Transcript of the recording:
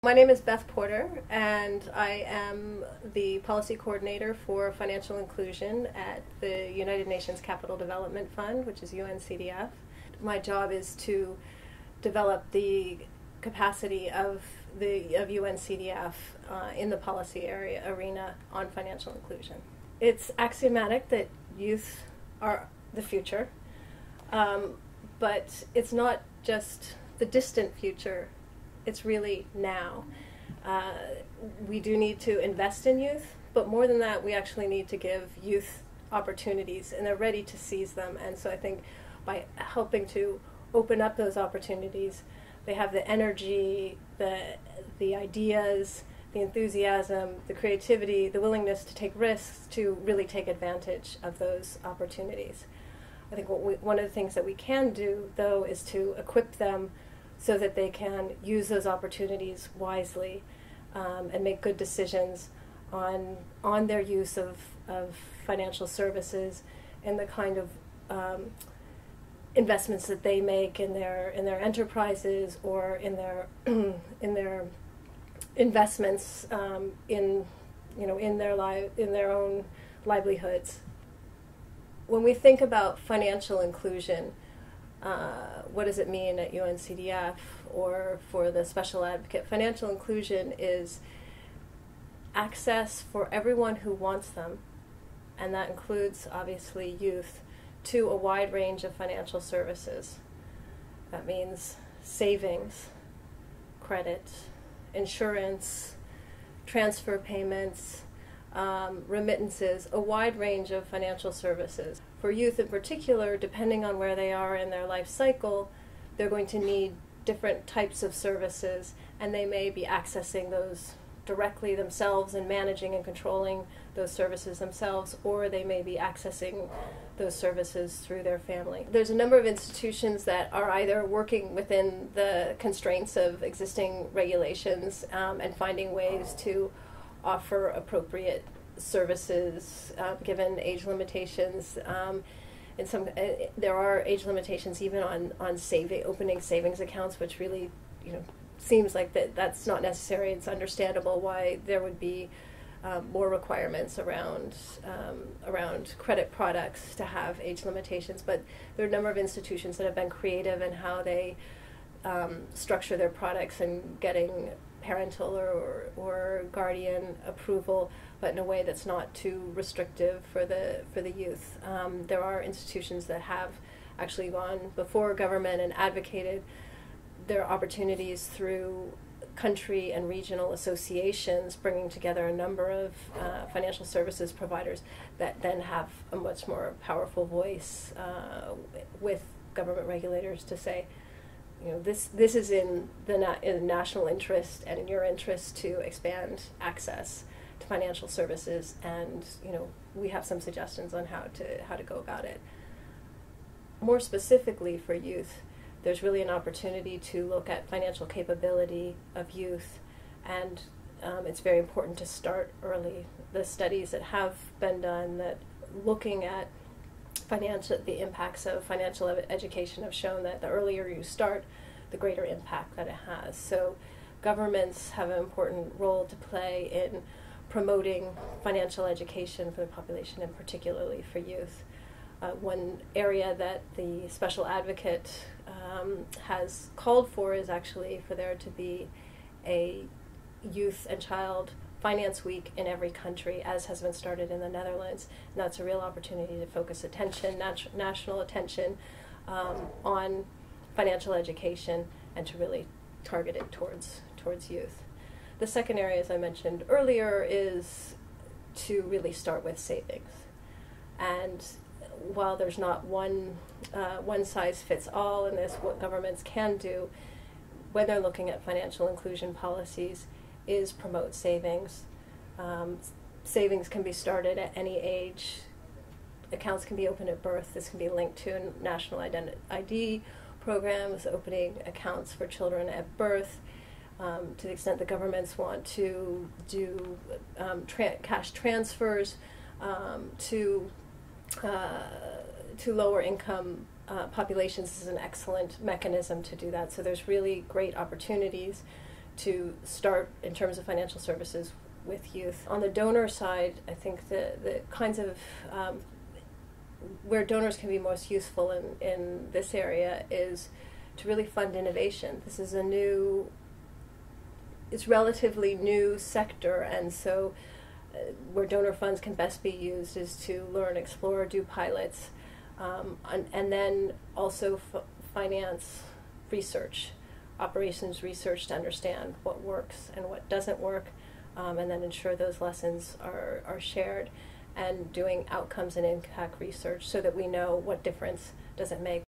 My name is Beth Porter, and I am the policy coordinator for financial inclusion at the United Nations Capital Development Fund, which is UNCDF. My job is to develop the capacity of UNCDF in the policy arena on financial inclusion. It's axiomatic that youth are the future, but it's not just the distant future. It's really now. We do need to invest in youth, but more than that, we actually need to give youth opportunities, and they're ready to seize them. And so I think by helping to open up those opportunities, they have the energy, the ideas, the enthusiasm, the creativity, the willingness to take risks to really take advantage of those opportunities. I think one of the things that we can do, though, is to equip them so that they can use those opportunities wisely and make good decisions on their use of financial services and the kind of investments that they make in their enterprises or in their investments in their own livelihoods. When we think about financial inclusion, what does it mean at UNCDF or for the special advocate? Financial inclusion is access for everyone who wants them, and that includes obviously youth, to a wide range of financial services. That means savings, credit, insurance, transfer payments, remittances, a wide range of financial services. For youth in particular, depending on where they are in their life cycle, they're going to need different types of services, and they may be accessing those directly themselves and managing and controlling those services themselves, or they may be accessing those services through their family. There's a number of institutions that are either working within the constraints of existing regulations and finding ways to offer appropriate services given age limitations. There are age limitations even on opening savings accounts, which really seems like that's not necessary. It's understandable why there would be more requirements around credit products to have age limitations. But there are a number of institutions that have been creative in how they structure their products and getting parental or guardian approval, but in a way that's not too restrictive for the youth. There are institutions that have actually gone before government and advocated their opportunities through country and regional associations, bringing together a number of financial services providers that then have a much more powerful voice with government regulators to say, this is in the national interest and in your interest to expand access to financial services, and we have some suggestions on how to go about it. More specifically for youth, there's really an opportunity to look at financial capability of youth, and it's very important to start early. The studies that have been done that looking at the impacts of financial education have shown that the earlier you start, the greater impact that it has. So governments have an important role to play in promoting financial education for the population, and particularly for youth. One area that the special advocate has called for is actually for there to be a youth and child finance week in every country, as has been started in the Netherlands. And that's a real opportunity to focus attention, national attention, on financial education and to really target it towards youth. The second area, as I mentioned earlier, is to really start with savings. And while there's not one size fits all in this, what governments can do when they're looking at financial inclusion policies is promote savings. Savings can be started at any age. Accounts can be opened at birth. This can be linked to national ID programs, opening accounts for children at birth. To the extent the governments want to do cash transfers to lower income populations, is an excellent mechanism to do that. So there's really great opportunities to start in terms of financial services with youth. On the donor side, I think the kinds of where donors can be most useful in this area is to really fund innovation. This is it's relatively new sector, and so where donor funds can best be used is to learn, explore, do pilots, and then also finance research, operations research to understand what works and what doesn't work, and then ensure those lessons are shared, and doing outcomes and impact research so that we know what difference does it make